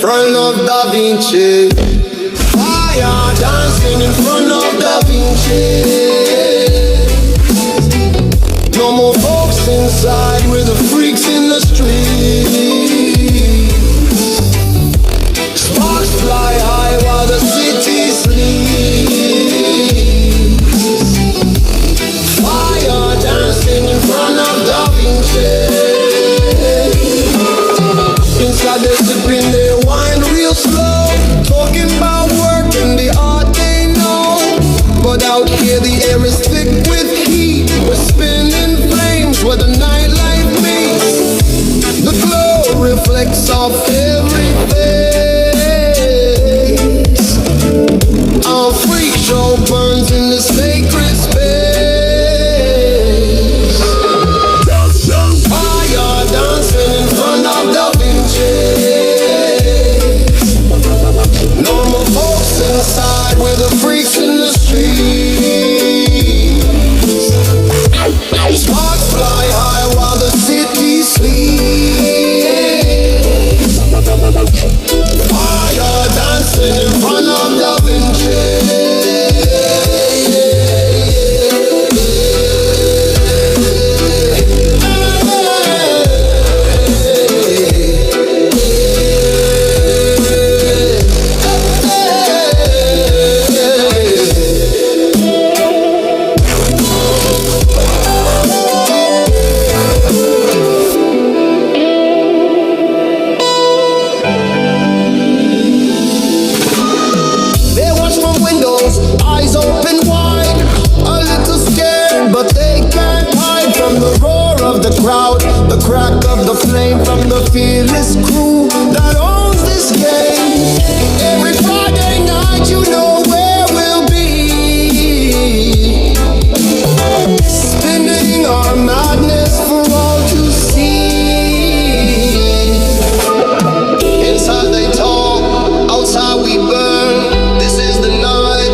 front of Davincis. Fire dancing in front of Davincis. No more folks inside, we're the freaks in the streets. Sparks fly high while the city sleeps. Fire dancing in front of Davincis. Inside they're sipping their wine real slow, talking about work and the art they know. But out here the air is thick with heat. We're spinning flames where the nightlife meets. The glow reflects off every face. Our freak show burns in the sacred space. Fire dancing in front of Davincis. No more folks inside, we're the freaks in the streets. Sparks fly high while the city sleeps. Fire dancing in front of Davincis. Eyes open wide, a little scared, but they can't hide from the roar of the crowd, the crack of the flame from the fearless crew that owns this game. Every Friday night, you know where we'll be, spinning our madness for all to see. Inside they talk, outside we burn. This is the night.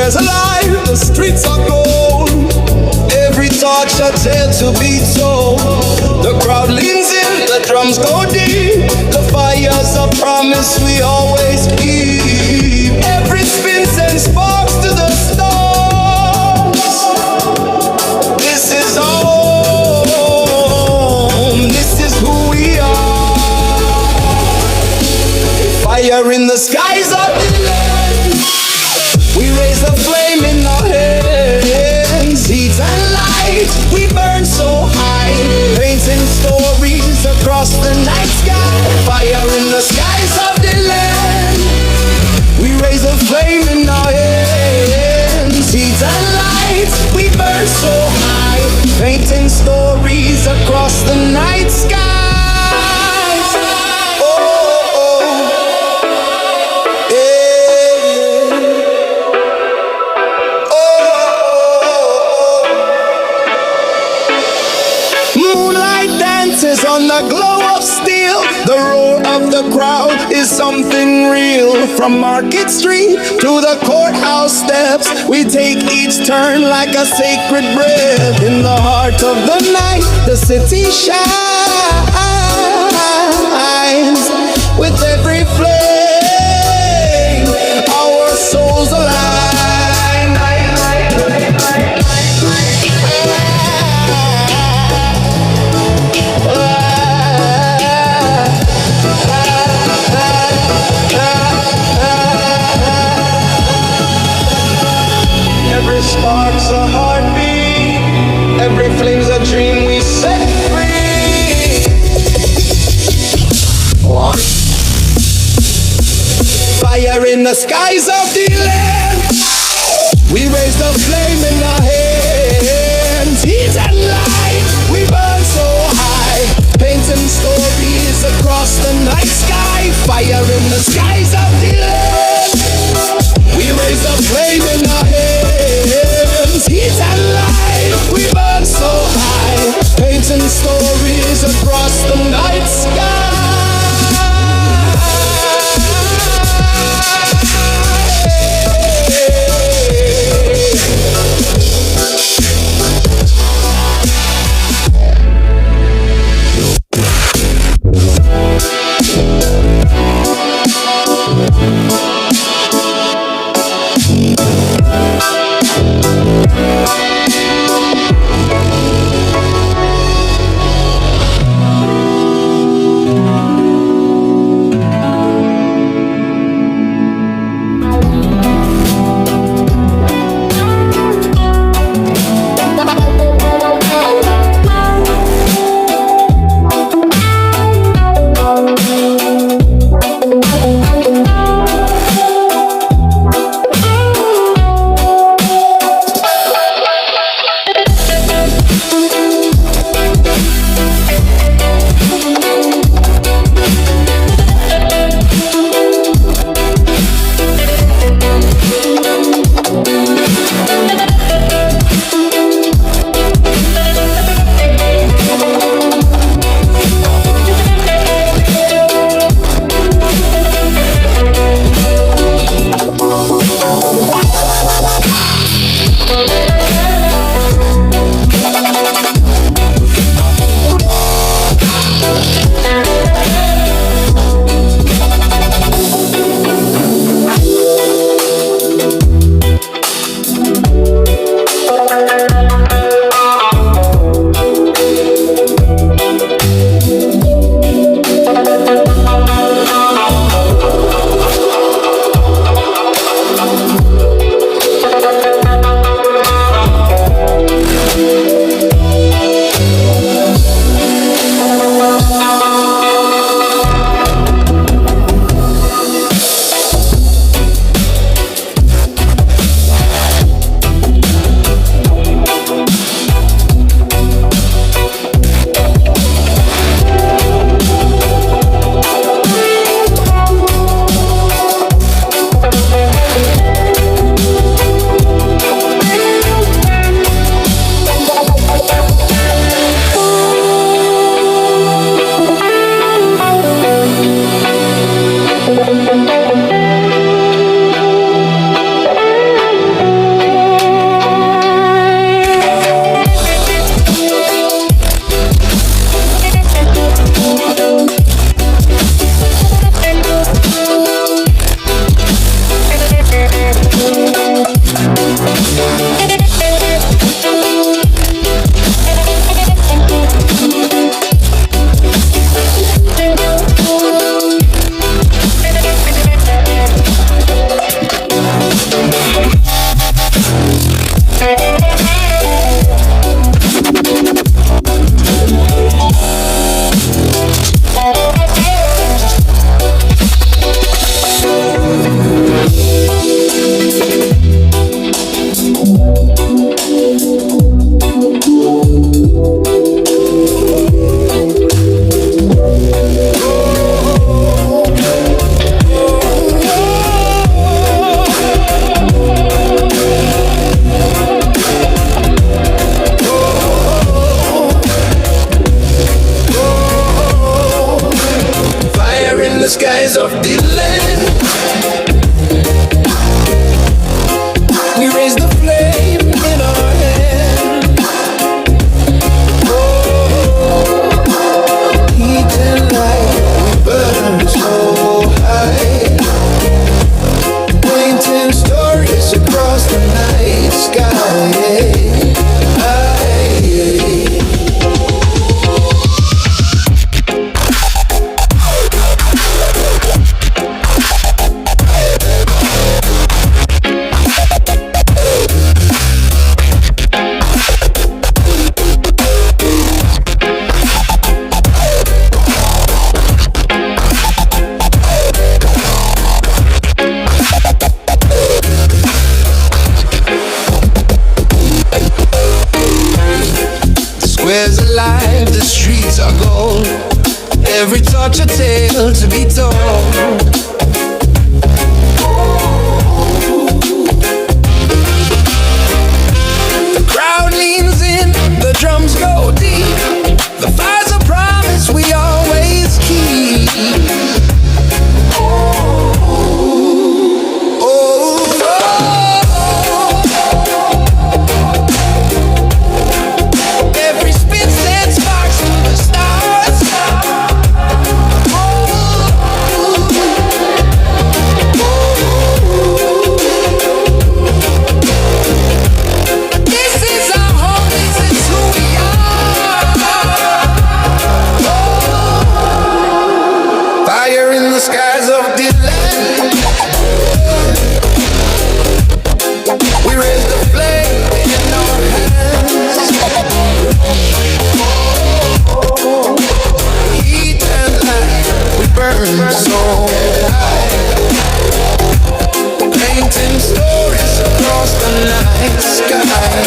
there's a light, the streets are gold. Every torch a tale to be told. The crowd leans in, the drums go deep. The fire's a promise we always keep. Every spin sends sparks to the stars. This is home, this is who we are. Fire in the skies of the land. We raise the flame in our hands. Heat and light, we burn so high. Painting stories across the night sky. Fire in the skies of the land. We raise a flame in our hands. Heat and light, we burn so high. Painting stories across the night sky. On the glow of steel, the roar of the crowd is something real. From Market Street to the courthouse steps, we take each turn like a sacred breath. In the heart of the night, the city shines with every flame. Our souls align. Every spark's a heartbeat. Every flame's a dream we set free. Fire in the skies of the land. We raise the flame in our hands. Heat and light, we burn so high. Painting stories across the night sky. Fire in the skies of the land. We raise the flame in our hands. Heat and light, we burn so high. Painting stories across the night sky. skies of deland. We raise the flame in our hand. Oh, heat and light, we burn so high, painting stories across the night sky. Squares alive, the streets are gold. Every touch a tale to be told. The crowd leans in, the drums go deep. The fire's a promise we always keep. The skies of deland. We raise the flame in our hands. Heat and light, we burn so high, painting stories across the night sky.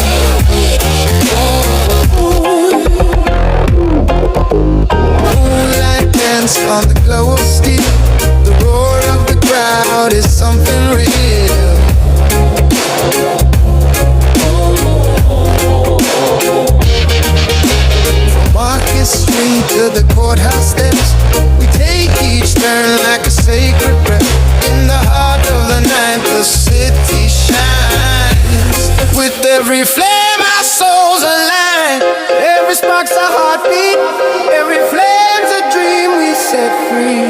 Moonlight dance on the glow of steel. The roar of the crowd is something real. From Market Street to the courthouse steps, we take each turn like a sacred breath. In the heart of the night, the city shines. With every flame, our souls align. Every spark's a heartbeat. Every flame's a dream we set free.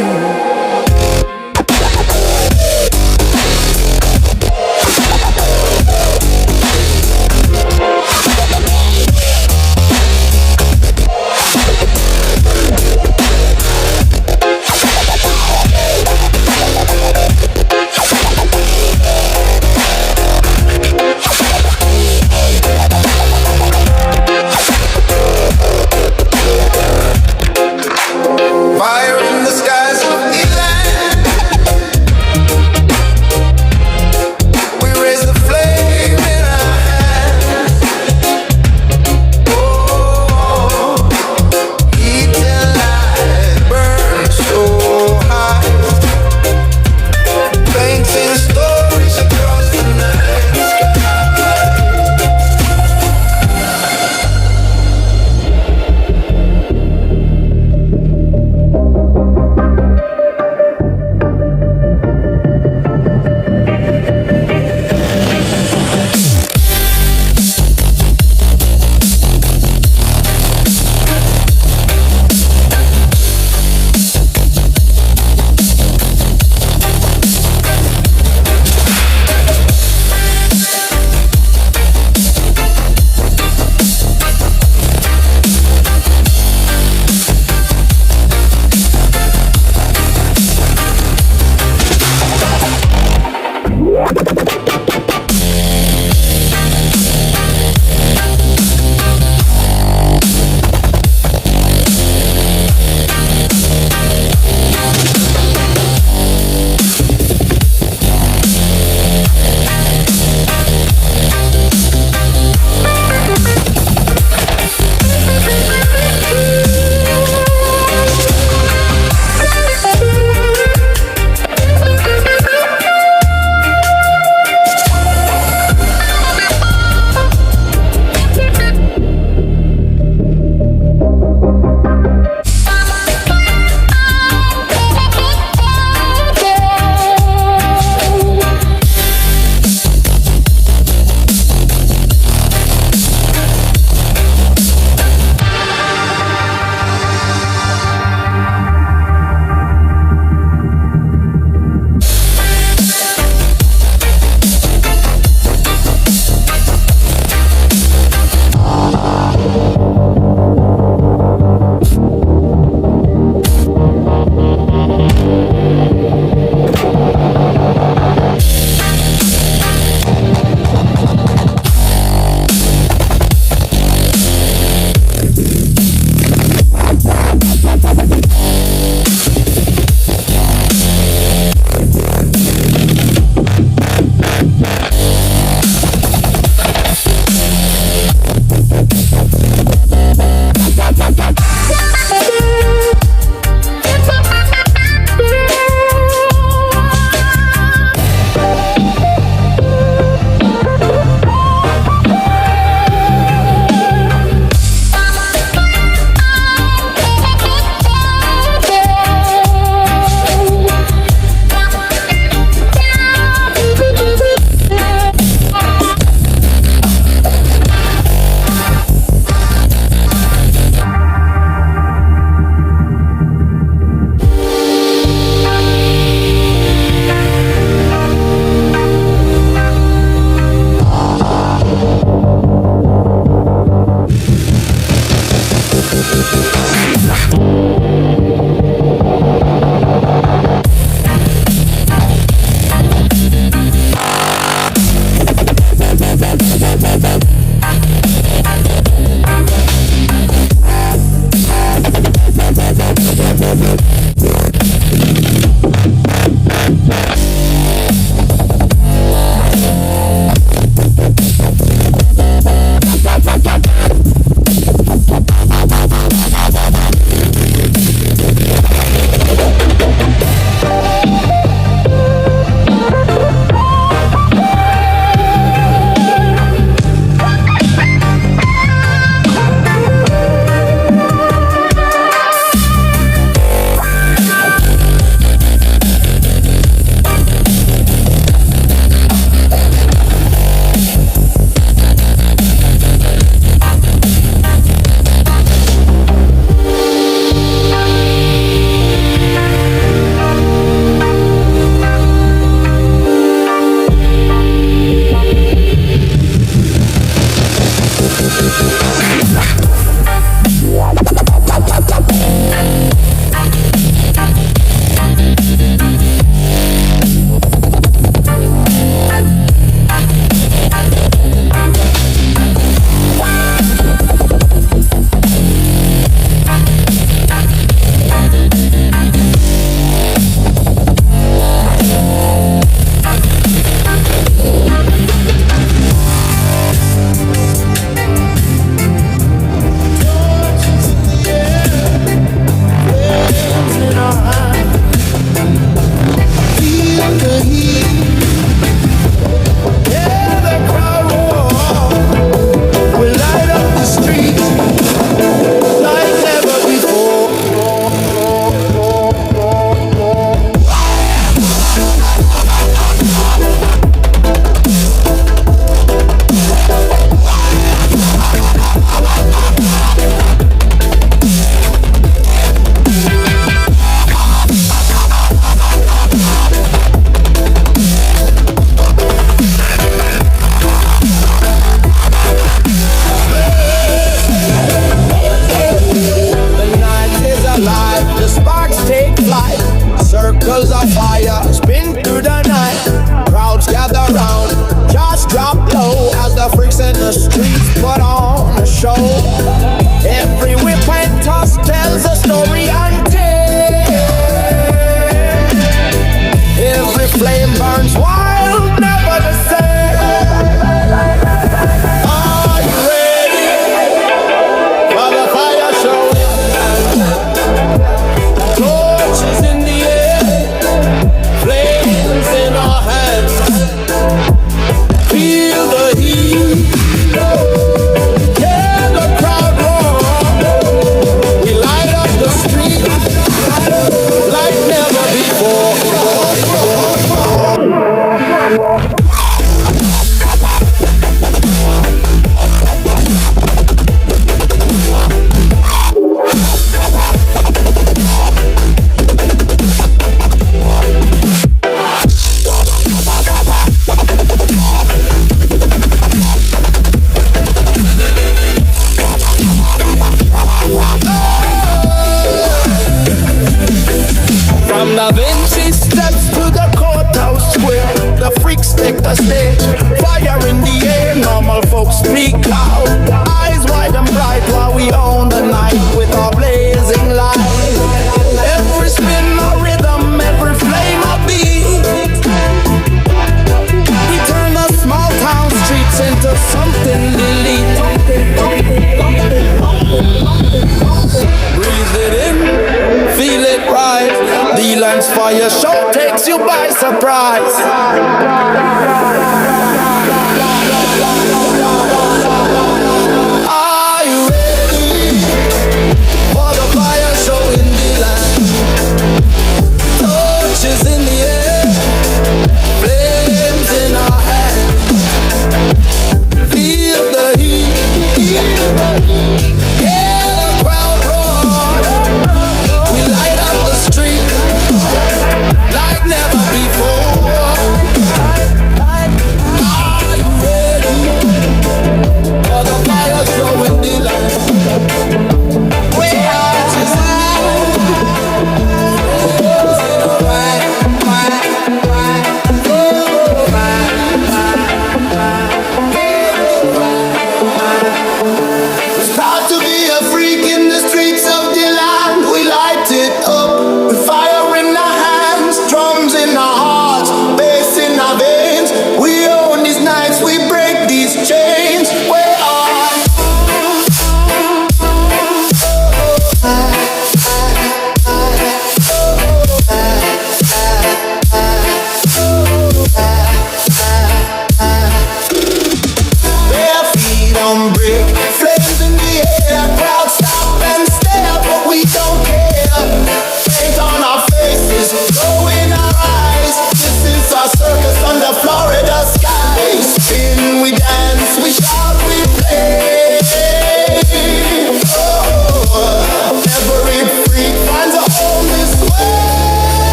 The sparks take flight, circles of fire spin through the night. Crowds gather round, just drop low as the freaks in the streets put on a show. Every whip and toss tells a story untold. Every flame burns wild, never the same. Are you ready for the fire show? Torches in the air, flames in our hands. Feel the heat, hear the crowd roar. We light up the street like never before. From Davancis steps to the courthouse square, the freaks take the stage. Fire in the air, normal folks speak loud. Eyes wide and bright while we own the night with our blazing light. Every spin a rhythm, every flame a beat. We turn the small town streets into something elite. Breathe it in, feel it rise. Deland's fire show takes you by surprise. Are you ready for the fire show in Deland? Torches in the air, flames in our hands. Feel the heat, hear the crowd roar. We light up the street like never before.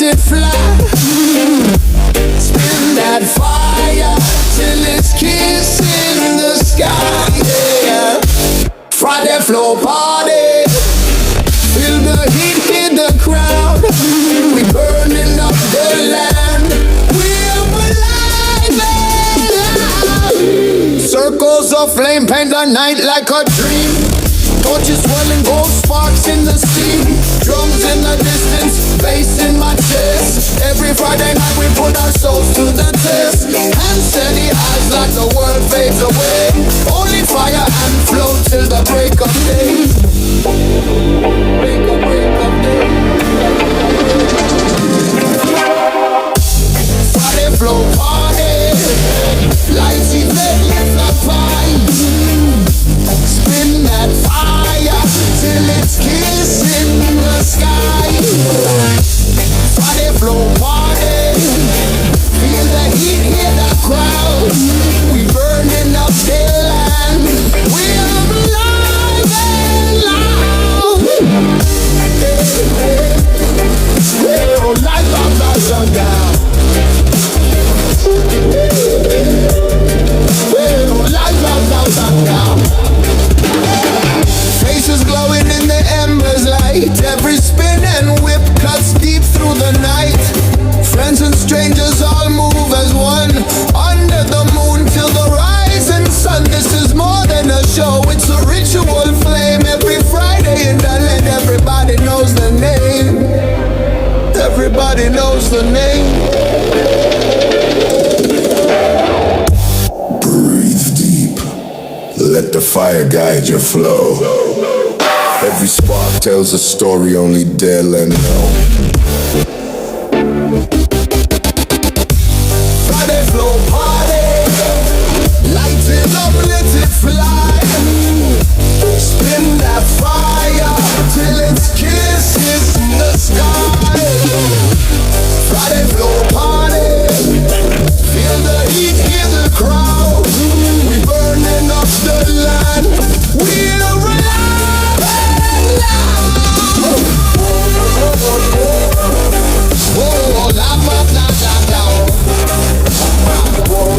it fly. Spin that fire till it's kissing the sky. Yeah. Friday flow party. Feel the heat in the crowd. We burning up the land. We're alive and loud. Circles of flame paint the night like a dream. Torches swirling, gold sparks in the steam. Drums in the distance, bass in my chest. Every Friday night we put our souls to the test. And steady eyes like the world fades away. Only fire and flow till the break of day. Break of day. Friday flow party. Lights event, lift the fire. Spin that fire till it's kissing the sky. Friday flow party. Feel the heat, hear the crowd. We burning up the land. We're alive and loud. We're alive and sundown. We're alive and sundown. Faces glowing in the embers light. Every spin and whip cuts deep through the night. Friends and strangers all move as one. Under the moon till the rising sun. This is more than a show, it's a ritual flame. Every Friday in Daland, everybody knows the name. Everybody knows the name. Breathe deep. Let the fire guide your flow. Every spark tells a story only Daland know. Friday flow party. Light it up, let it fly. Spin that fire till it's kisses in the sky. Friday flow party. Feel the heat, hear the crowd. We burning up the land. We're alive and loud. Oh, la la la la la. Oh,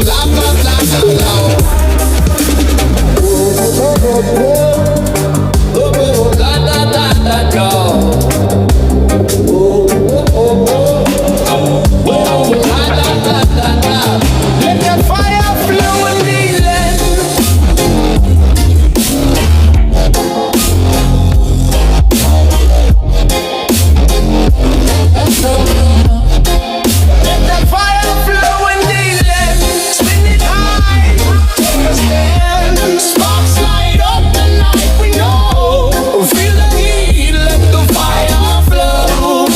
la la la la la. Oh, la la la la la. Oh, la la la la la. Let that fire flow in the land. Let that fire flow in the land. Spin it high, take a stand. Sparks light up the night we know. Feel the heat, let the fire flow.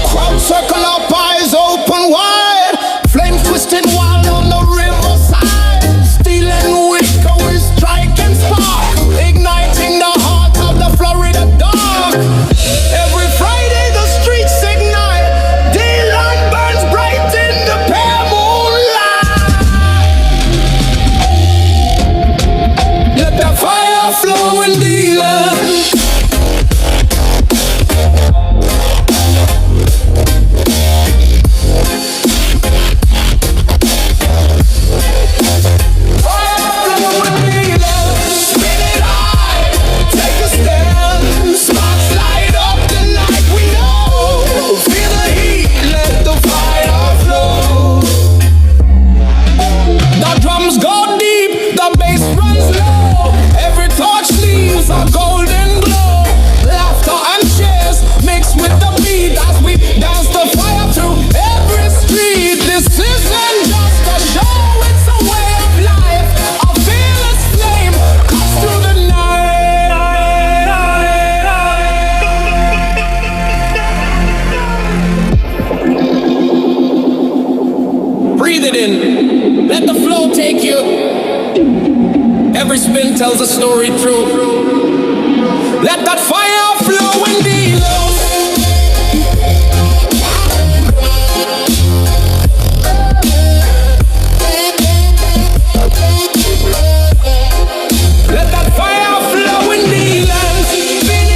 Crowd circle up, eyes open wide. Flame twisted wild on the riverside. Steel and wicker we strike and spark. Igniting the heart of the Florida dark. Every Friday the streets ignite. Deland burns bright in the pale moonlight. Let the fire flow in Deland. Breathe it in. Let the flow take you. Every spin tells a story true. Let that fire flow in the low. Let that fire flow in the land.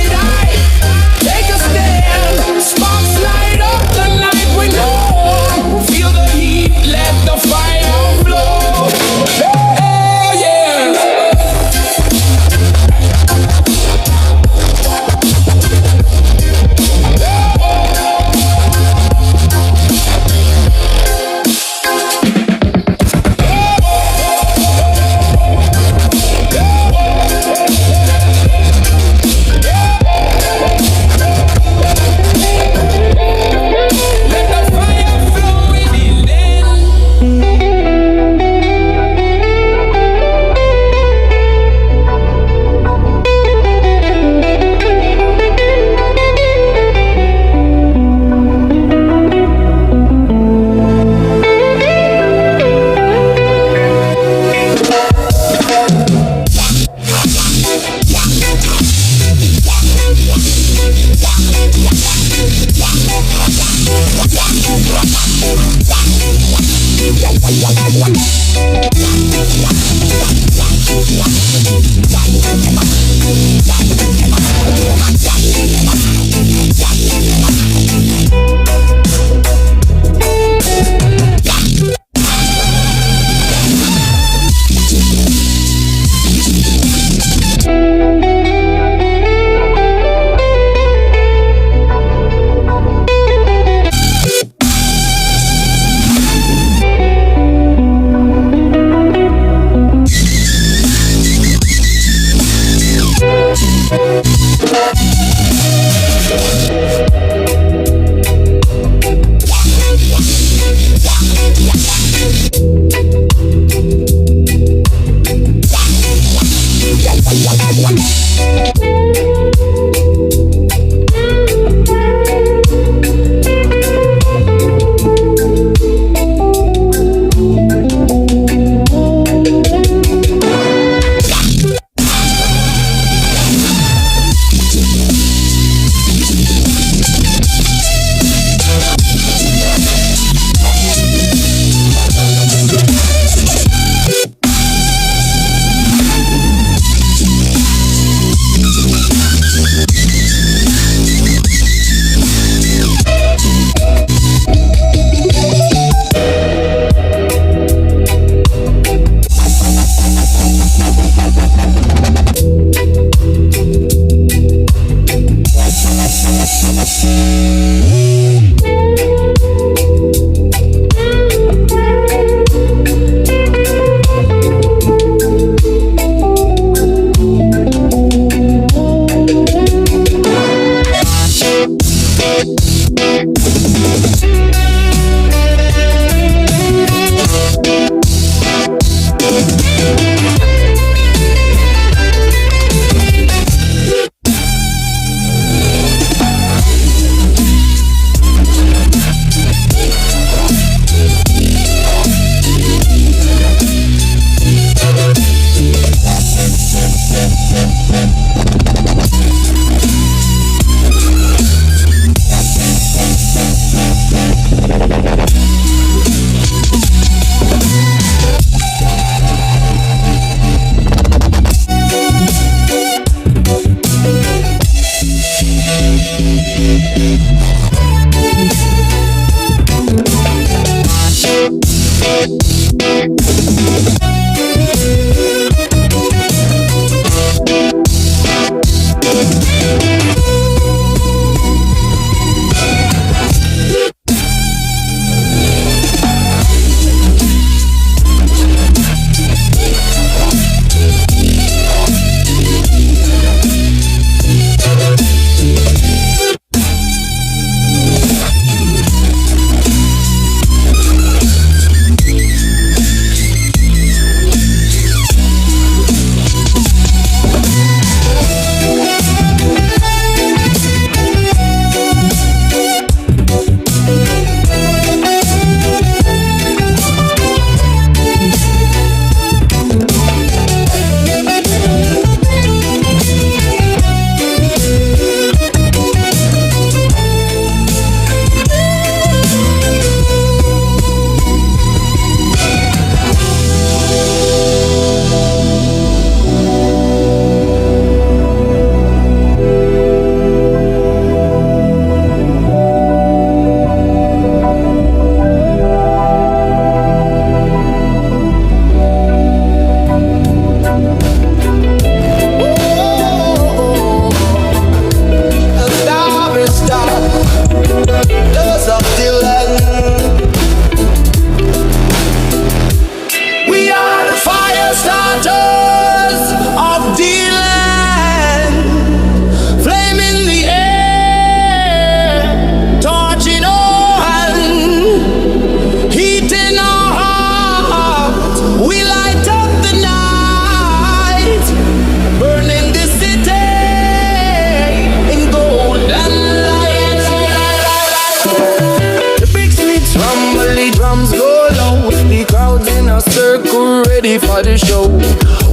ready for the show.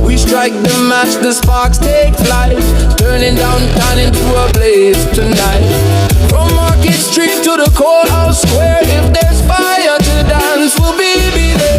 We strike the match, the sparks take flight, turning downtown into a blaze tonight. From Market Street to the courthouse square, if there's fire to dance, we'll be there.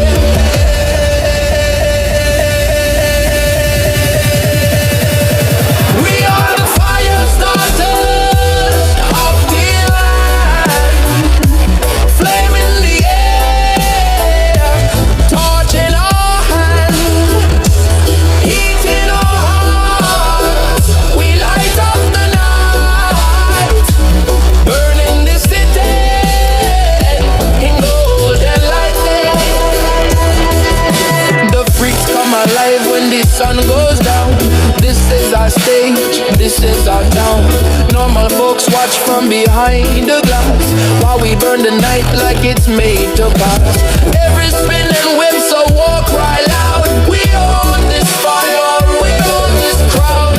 Sun goes down. This is our stage, this from behind the glass, while we burn the night like it's made to pass. Every spinning whip, so walk right loud. We own this fire, we own this crowd.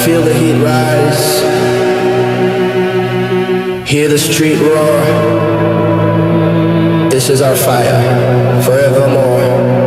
Feel the heat rise, hear the street roar. This is our fire, forevermore.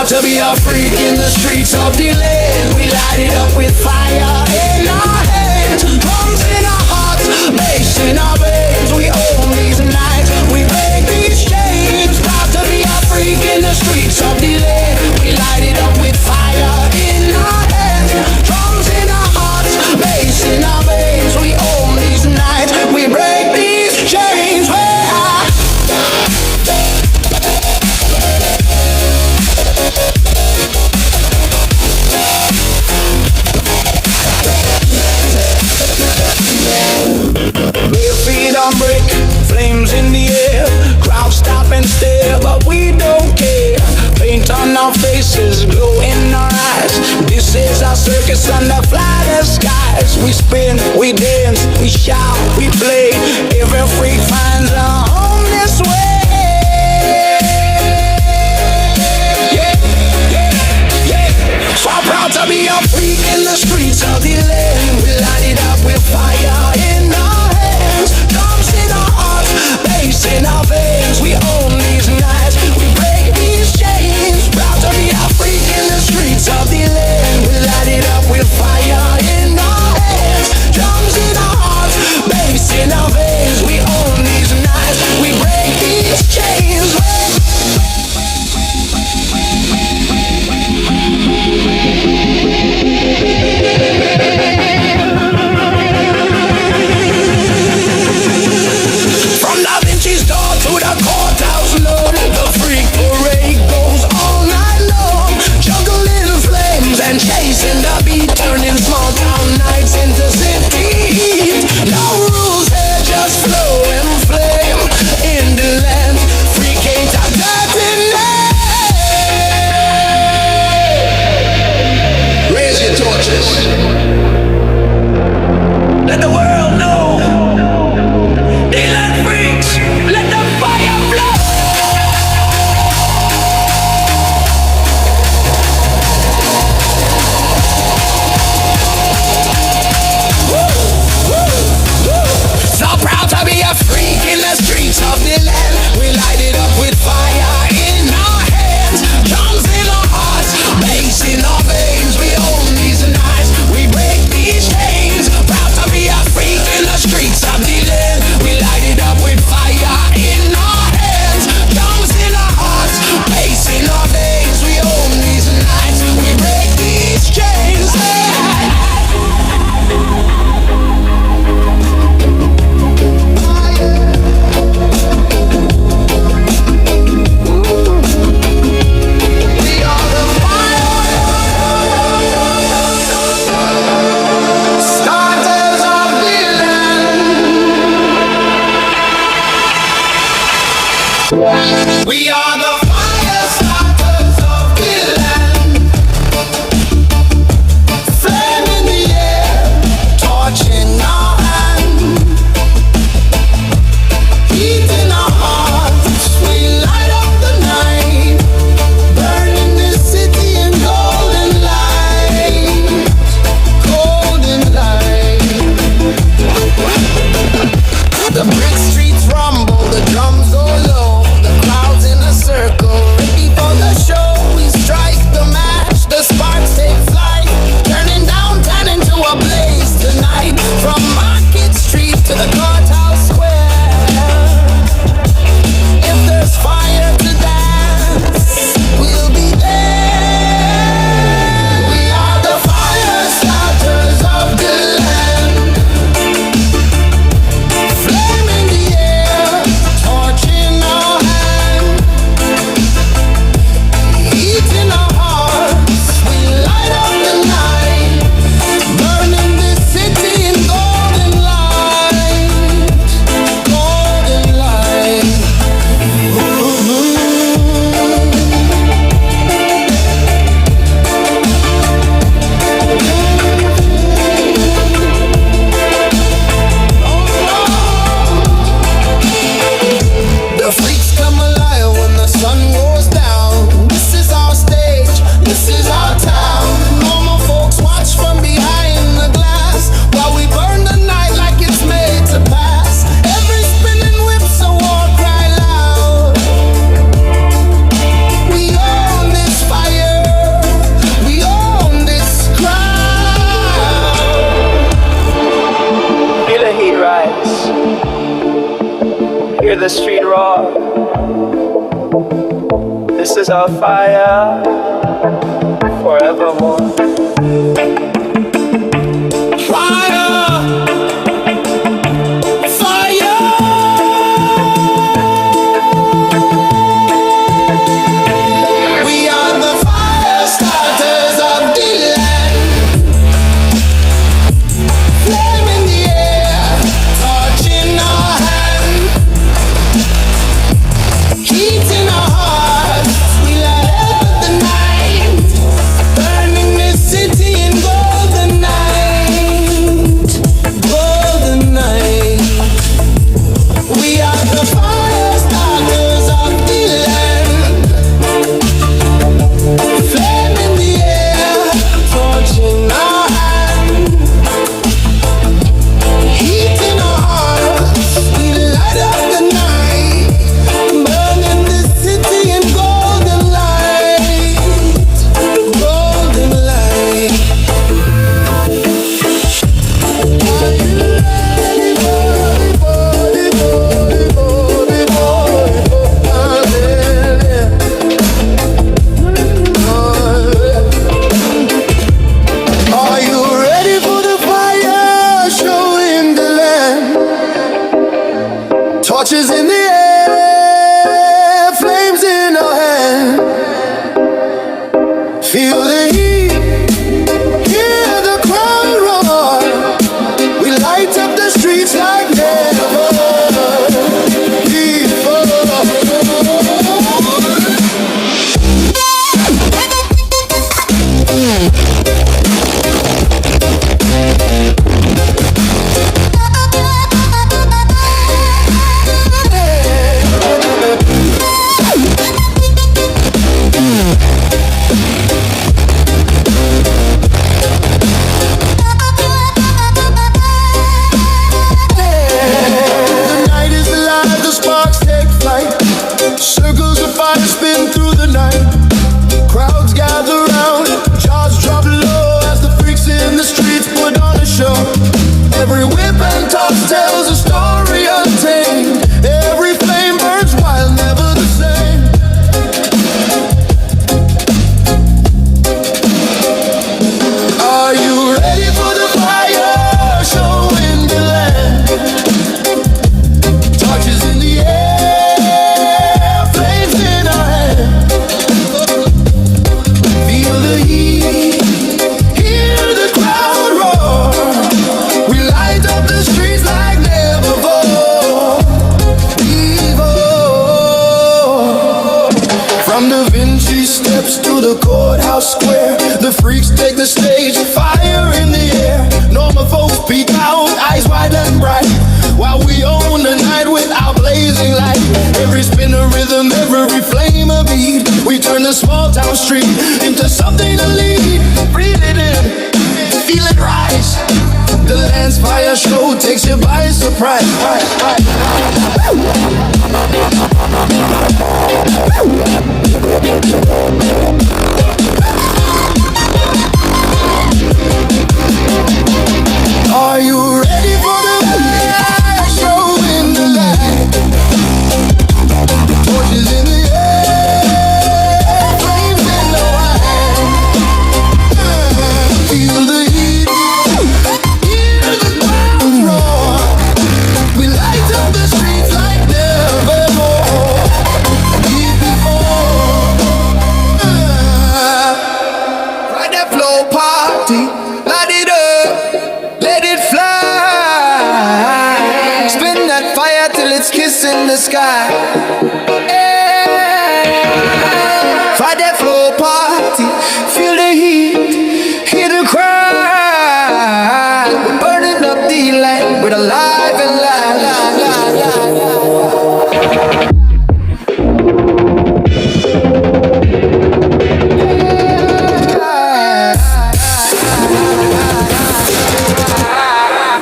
To be a freak in the streets of deland, we light it up with fire in our hands, drums in our hearts, bass in our veins. We own these nights, we break these chains. Proud to be a freak in the streets of deland, we light it up with fire in our hands, drums in our hearts, bass in our veins. We own these nights, we break these chains. Break, flames in the air, crowd stop and stare, but we don't care. Paint on our faces, glow in our eyes. This is our circus under flatter skies. We spin, we dance, we shout, we play. Every freak finds a home this way. Yeah, yeah, yeah. So proud to be a freak in the streets of the land. We light it up with fire in our hands, drums in our hearts, bass in our veins. We own these nights, we break these chains. Proud to be a freak in the streets of the land. We light it up with fire in our hands, drums in our hearts, bass in our veins. We own these nights, we break these chains. We are the fire starters of deland. Flame in the air, torch in our hand. Heat in our hearts, we light up the night. Burning this city in golden light. Golden light. The brick streets rumble, the drums go low. The crowds in a circle, ready for the show. We strike the match, the sparks take flight. Turning downtown into a blaze tonight. From Market Street to the courthouse square. If there's fire to dance, we'll be there. We are the fire starters of the land. Flame in the air, torch in our hand. Heat in our hearts, we light up the night. Burning this city in golden light. Golden light. The freaks come alive when the sun goes down. This is our stage, this is our town. Normal folks watch from behind the glass while we burn the night like it's made to pass. Every spinning whip's a war cry loud. We own this fire, we own this crowd. Feel the heat rise, hear the street roar. This is our fire forevermore. Fire, fire. We are the fire starters of deland. Flame in the air, torch in our hand. Heat in our hearts, we light up the night. Burning this city in golden night. Golden night. We are the fire starters of the land. Flame in the air, torch in our hand. Heat in our hearts, we light up the night. Burning this city in golden light. Golden light. Are you ready for the fire show in the land? Torches in the air, flames in our hand. Feel the heat, hear the crowd roar. We light up the streets like never before. stage, fire in the air. Normal folks peek out, eyes wide and bright, while we own the night with our blazing light. Every spin a rhythm, every flame a beat. We turn the small town street into something to lead. Breathe it in, feel it rise. The Land's Fire Show takes you by surprise. Are you ready for the fire show in the light? Torches in the air, flames in the wine. Feel the heat, hear the crowd roar. We light up the streets like never before. Friday flow party, light it up. Let it fly. Spin that fire till it's kissing the sky. Yeah. Friday flow party. Feel the heat, hear the cry. We're burning up the land with a live and live.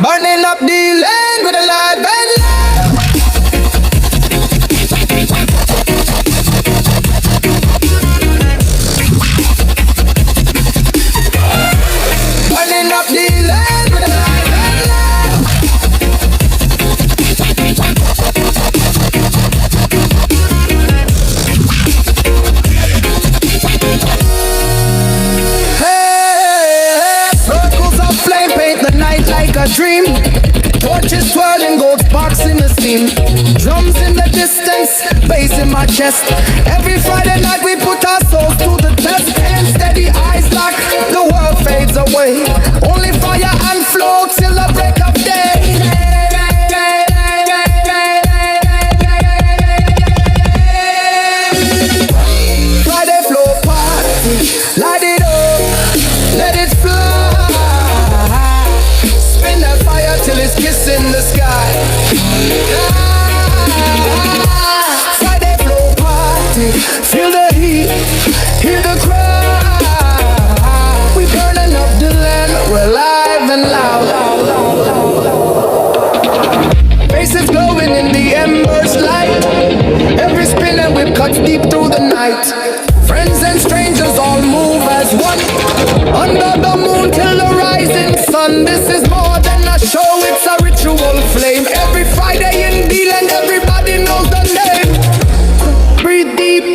Burning up the land with a live and live. Burning up the land with a live and live. Hey, circles of flame paint the night like a dream. Torches swirling, gold sparks in the steam. Drums in the distance, bass in my chest. Every Friday night we put our souls to the test. And steady eyes lock, the world fades away. Only fire and flow till the break of day. Friday flow party, light it up, let it fly. Spin that fire till it's kissing the sky. Friday flow party, feel the heat, hear the cry. We burning up the land, we're live and loud. Faces glowing in the embers light. Every spin and whip cuts deep through the night. Friends and strangers all move as one. Under the moon till the rising sun. This is more than a show, it's a ritual flame. Every Friday in Deland, everybody knows the name. Breathe deep,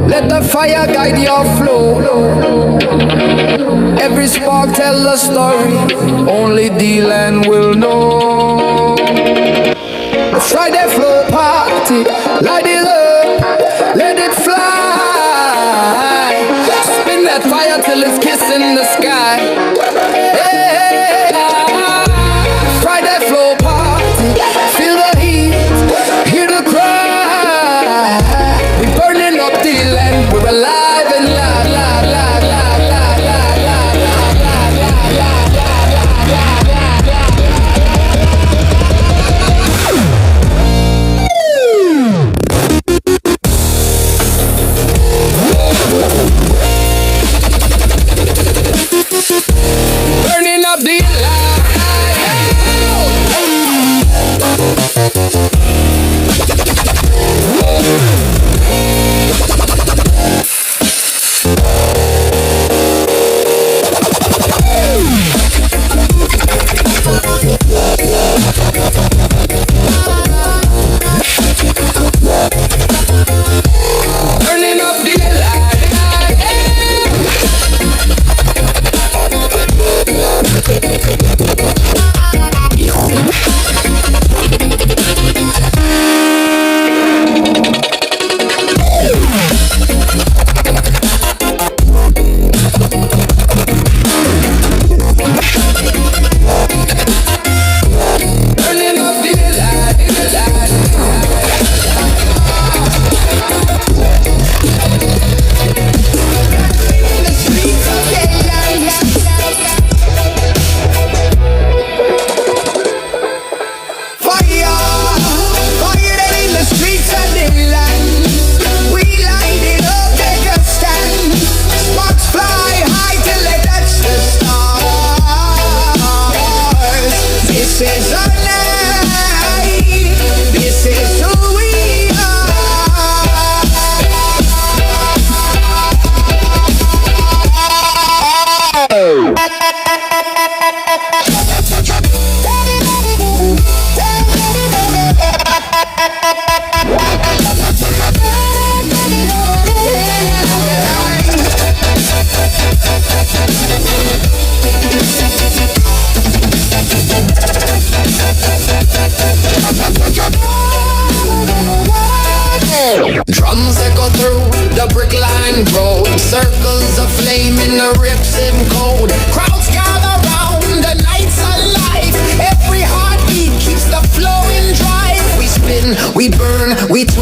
let the fire guide your flow. Every spark tell a story, only Deland will know. The Friday flow party, light it up, let it fly. Spin that fire till it's kissing the sky. Yeah. Friday flow party, feel the heat, hear the cry. We burning up the land, we're alive and live, live, live, live, live, live, live, live, live, live, live, live, live.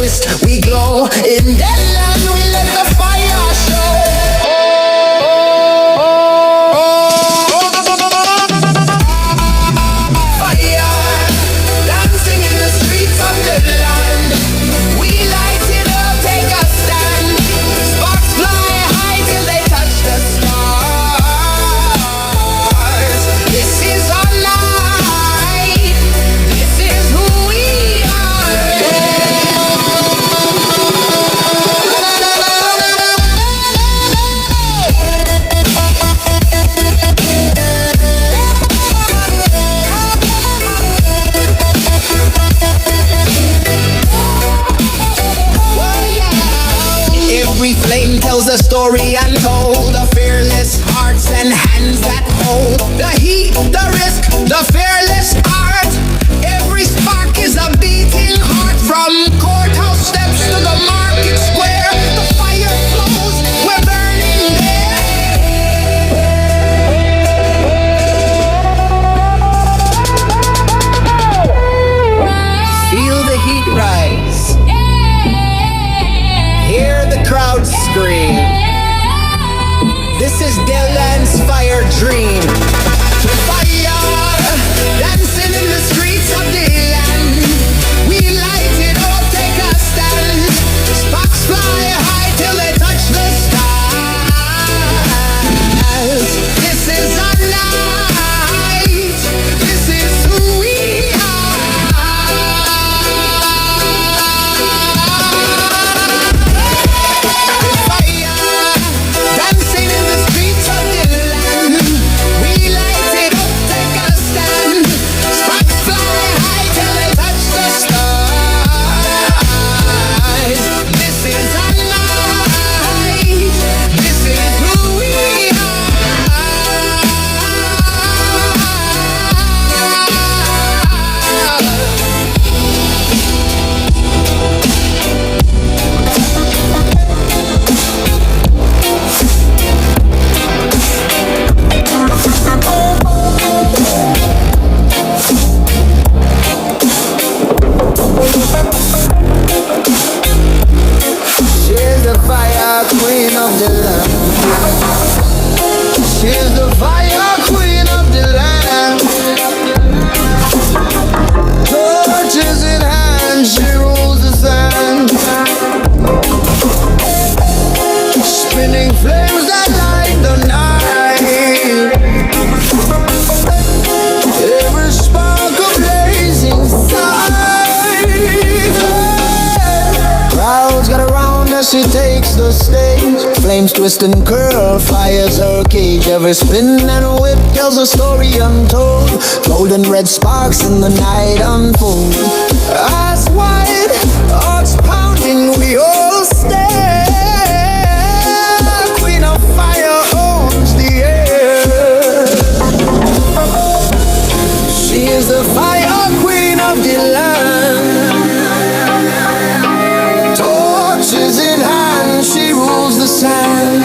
twist, we glow. In deland, we let the fire show. Every flame tells a story untold, the fearless hearts and hands that hold the heat, the risk, the fearless art. Every spark is a beating heart. From courthouse steps to the market square, the fire flows, we're burning there. Feel the heat rise, hear the crowd scream. This is Deland's fire dream. Fire, dancing in the streets of Deland. We light it up, take a stand. Sparks fly high till they touch the stars. This is our night. This is who we queen of the land. She's the fire queen of the land. Torches in hand, she rules the sand. Spinning flames that light the night. Every spark a blazing sight. Crowds got around as she takes the stage. Flames twist and curl, fire's her cage. Every spin and whip tells a story untold. Golden red sparks in the night unfold. Eyes wide, hearts pounding, we all stare. Queen of fire owns the air. She is the fire queen of the land. Torches in hand, she rules the sand.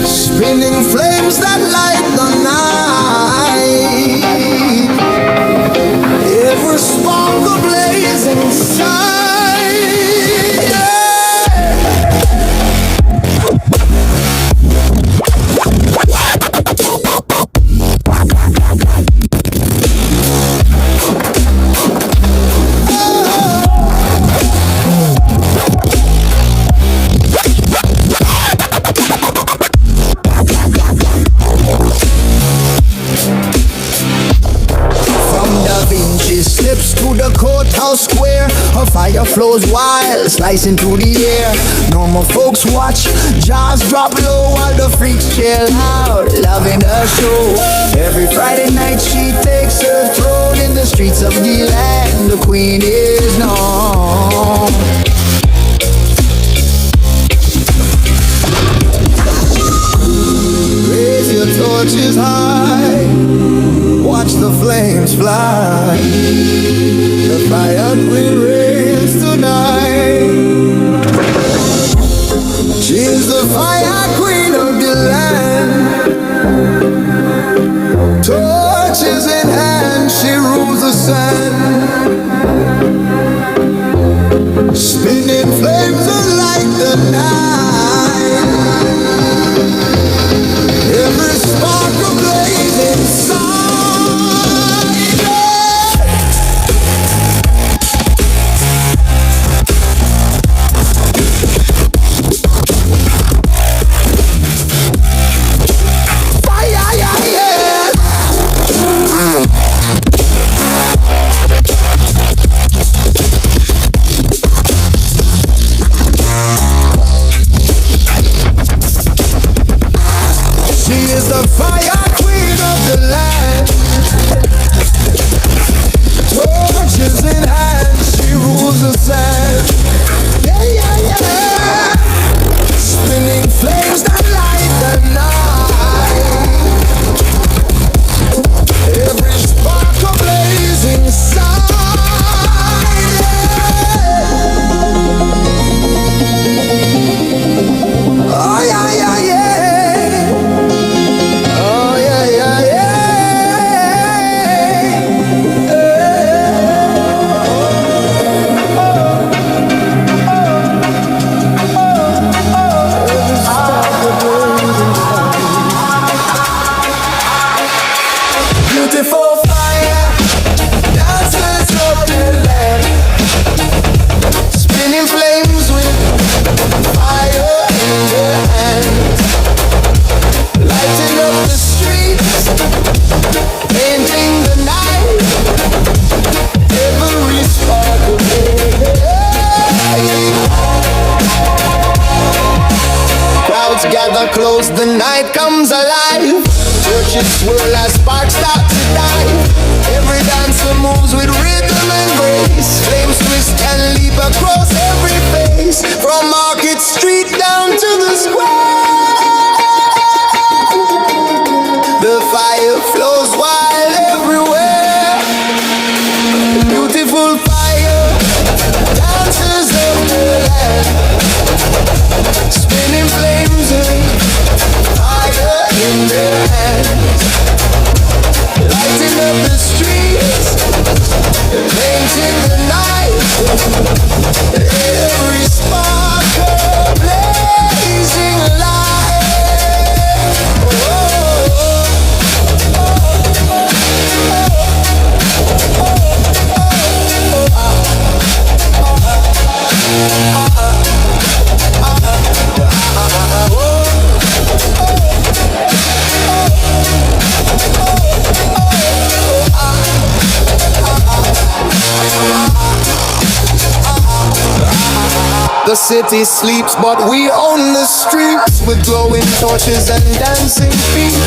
Spinning flames that light the night. Every spark a blazing sign. Slips to the courthouse square. Her fire flows wild, slicing through the air. Normal folks watch, jaws drop low while the freaks chill out, loving her show. Every Friday night she takes her throne in the streets of the land. The queen is known. Raise your torches high, watch the flames fly. The fire queen reigns tonight. She's the fire queen of the land. Torches in hand, she rules the sand. is the fire queen of the land. Torches in hand, she rules the sand. Yeah, yeah, yeah. Spinning flames that light the night. Every spark a blazing sign. Oh yeah, yeah, yeah. Oh yeah, yeah, beautiful fire, dancers of the land, spinning flames with fire in their hands, lighting up the streets, painting the night, every spark of crowds gather close, the night comes alive. Churches swirl as sparks start to die. Every dancer moves with rhythm and grace. Flames twist and leap across every face. From Market Street down to the square. The fire flows wild everywhere. Beautiful fire, dancers of the land, spinning flames and fire in their hands, lighting up the streets, painting the night, every spark a blazing light. The city sleeps, but we own the streets with glowing torches and dancing feet.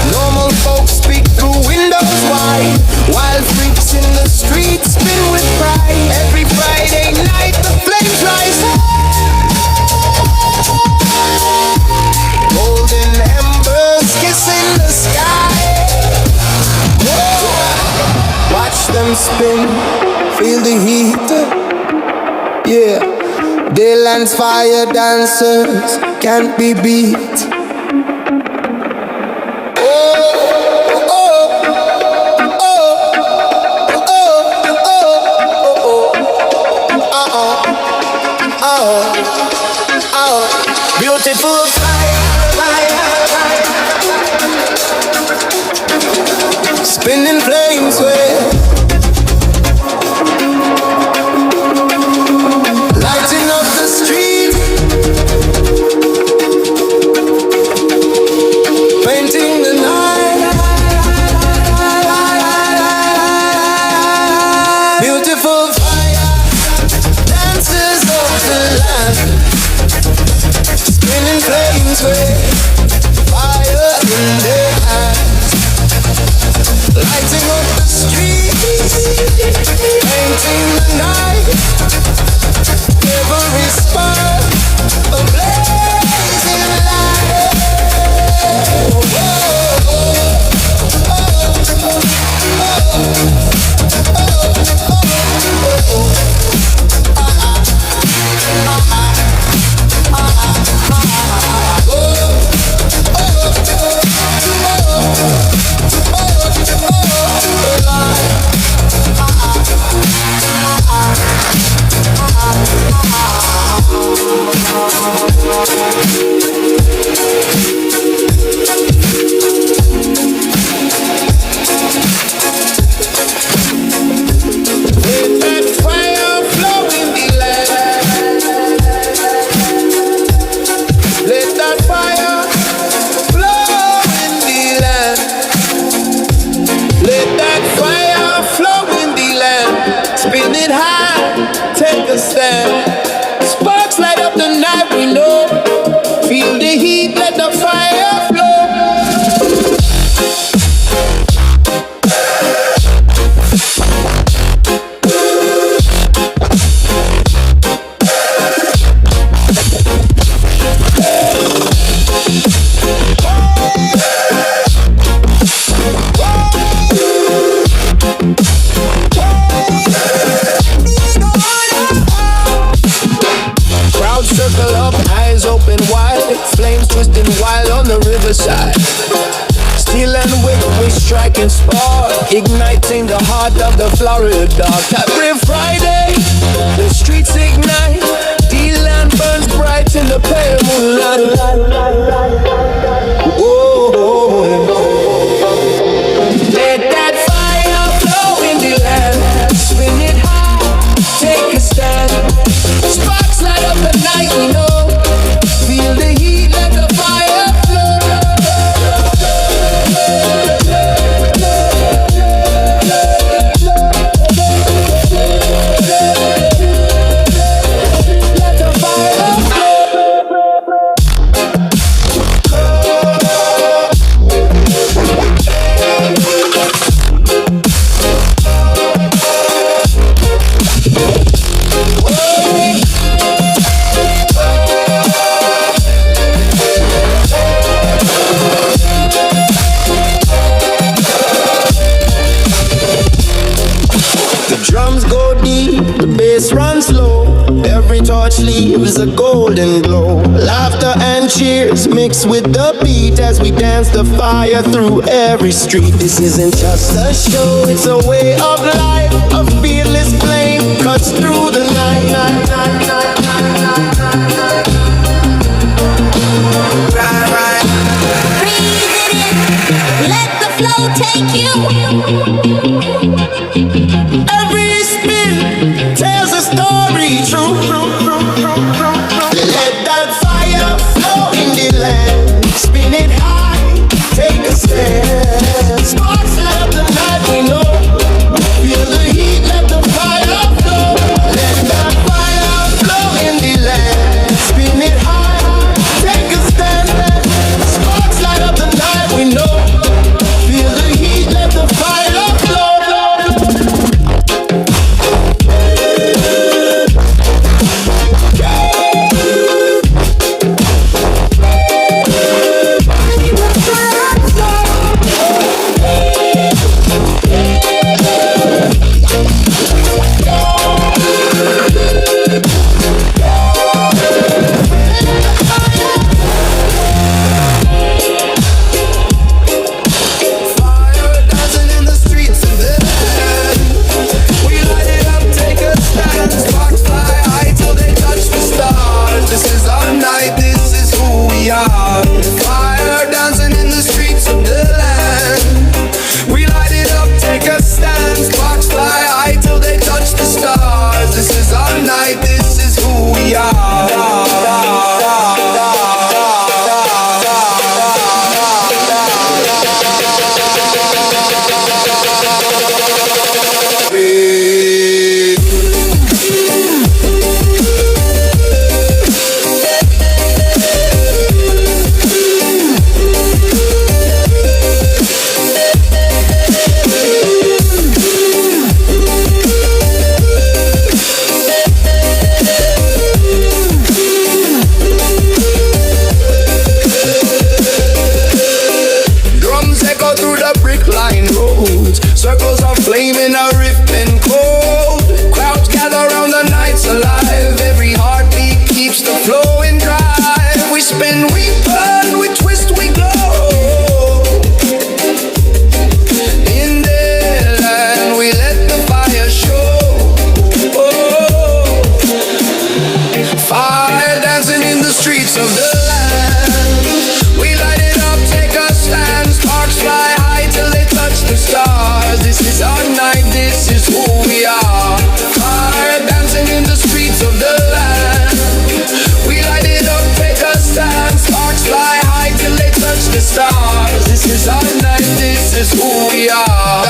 Normal folks speak through windows wide, while freaks in the streets spin with pride. Every Friday night the flames rise high, golden embers kissing the sky. Whoa. Watch them spin, feel the heat. Yeah. Deland's fire dancers can't be beat. Beautiful fire, spinning flames with lighting up the street, sparking spark, igniting the heart of the Florida. Every Friday, the streets ignite, deland burns bright in the pale moonlight. Whoa, let that fire flow in the land, spin it high, take a stand. Sparks light up the night, we know. Feel the heat, let the fire flow. Let the fire flow. Drums go deep, the bass runs low. Every torch leaves a golden glow. Laughter and cheers mix with the beat as we dance the fire through every street. This isn't just a show, it's a way of life. A fearless flame cuts through the night. Breathe it in, let the flow take you. Every spin tells a story true. Let that fire flow in the land, spin it high, take a stand. Sparks light up the night, we know. Feel the heat, let the fire flow. Let that fire flow in the land, spin it high, take a stand. Sparks light up the night, we know. Feel the heat, let the fire flow. Circles of flame in a ripping cold. Crowds gather round, the night's alive. Every heartbeat keeps the flowing drive. We spin, we burn, we twist, we glow. In the land, we let the fire show. Oh, fire dancing in the streets of the land. We light it up, take a stand. Sparks fly high till they touch the stars. This is our night, this is who we are. Fire dancing in the streets of the land. We light it up, take a stand. Sparks fly high till they touch the stars. This is our night, this is who we are.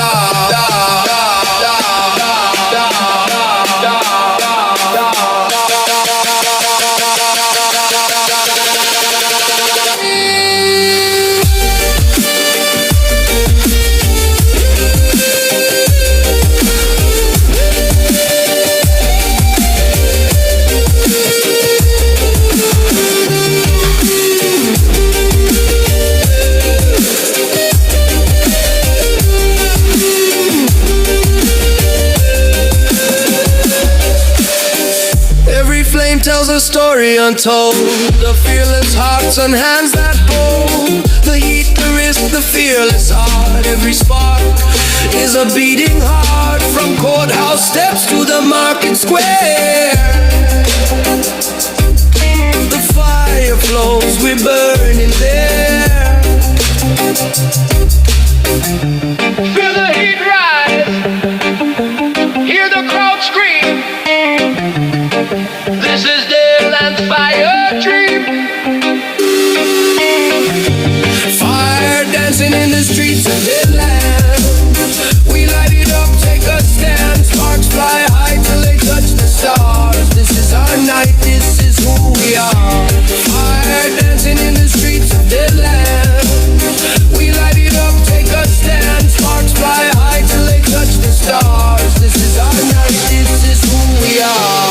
Tells a story untold. The fearless hearts and hands that hold the heat, the risk the fearless heart. Every spark is a beating heart, from courthouse steps to the market square. The fire flows, we're burning there. Feel the heat rise, hear the crowd scream. This is Deland fire dream. Fire dancing in the streets of Deland. We light it up, take a stand. Sparks fly high till they touch the stars. This is our night, this is who we are. Fire dancing in the streets of Deland. We light it up, take a stand. Sparks fly high till they touch the stars. This is our night, this is who we are.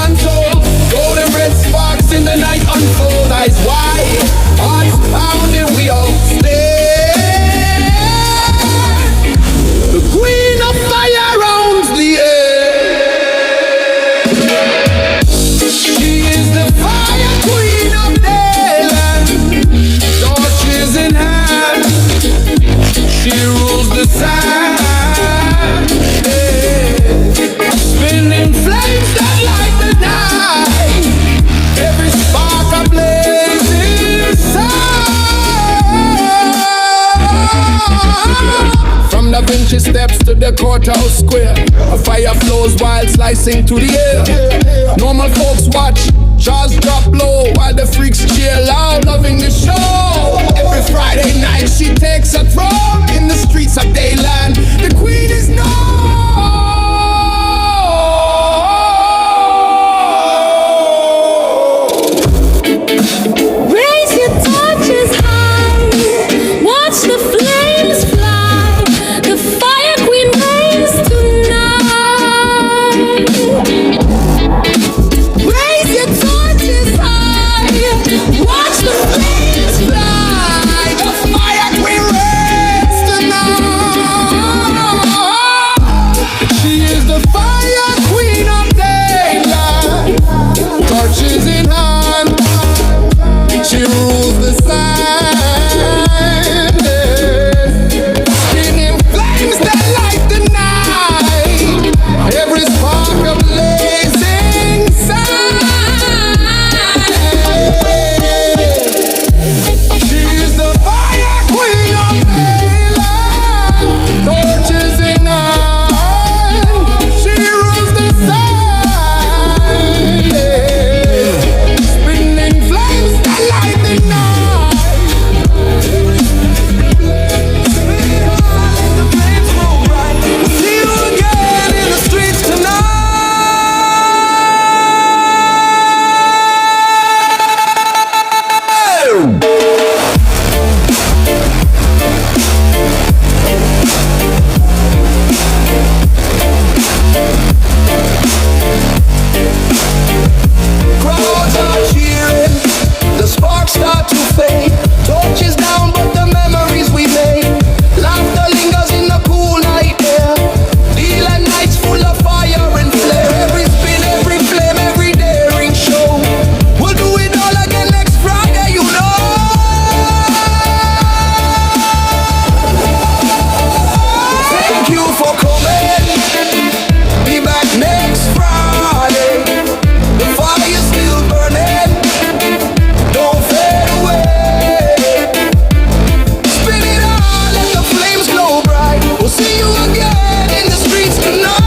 untold. Golden red sparks in the night unfold. Eyes wide, hearts pounding, we all stay. The queen of fire rounds the air. She is the fire queen of Daland. Torches in hand, she rules the sand. Spinning flames that light the night. Every spark a blazing sun. From Davancis steps to the courthouse square, a fire flows while slicing through the air. Normal folks watch, jaws drop low, while the freaks cheer loud, loving the show. Every Friday night she takes a throne in the streets of Daland. The queen is known. Raise your torches high, watch the flames fly. The fire queen reigns tonight. Raise your torches high, watch the flames fly. The fire queen reigns tonight. She is the fire queen of Daland. Torches in hand, she rules the sand. Spinning flames that light the night. Every spark a blazing sun. She is the fire queen of Daland. Torches in hand, she rules the sand. Spinning flames that light the night. See you again in the streets tonight. Crowds are cheering, the sparks start to fade. Torches down, but the memories we made. Laughter lingers in the cool night air. Deland nights full of fire and flare. Every spin, every flame, every daring show. We'll do it all again next Friday, you know. Thank you for coming. Be back next Friday. The fire's still burning, don't fade away. Spin it all, let the flames glow bright. We'll see you again in the streets tonight.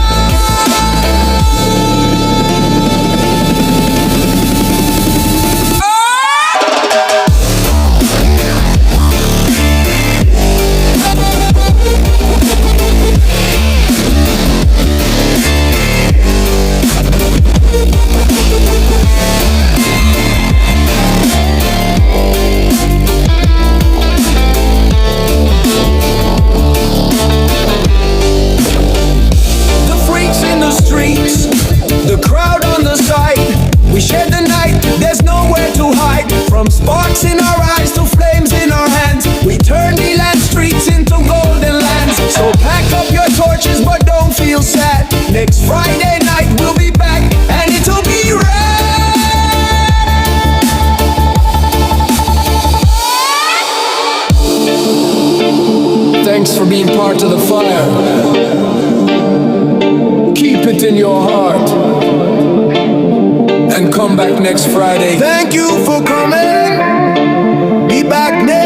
The freaks in the streets, the crowd on the side. We share the night, there's nowhere to hide. From sparks in our eyes to flames in our hands, we turn the land streets into golden lands. So pack up your torches, but don't feel sad. Next Friday night we'll be back, and it'll be red. Thanks for being part of the fire. Keep it in your heart, and come back next Friday. Thank you for coming. Be back next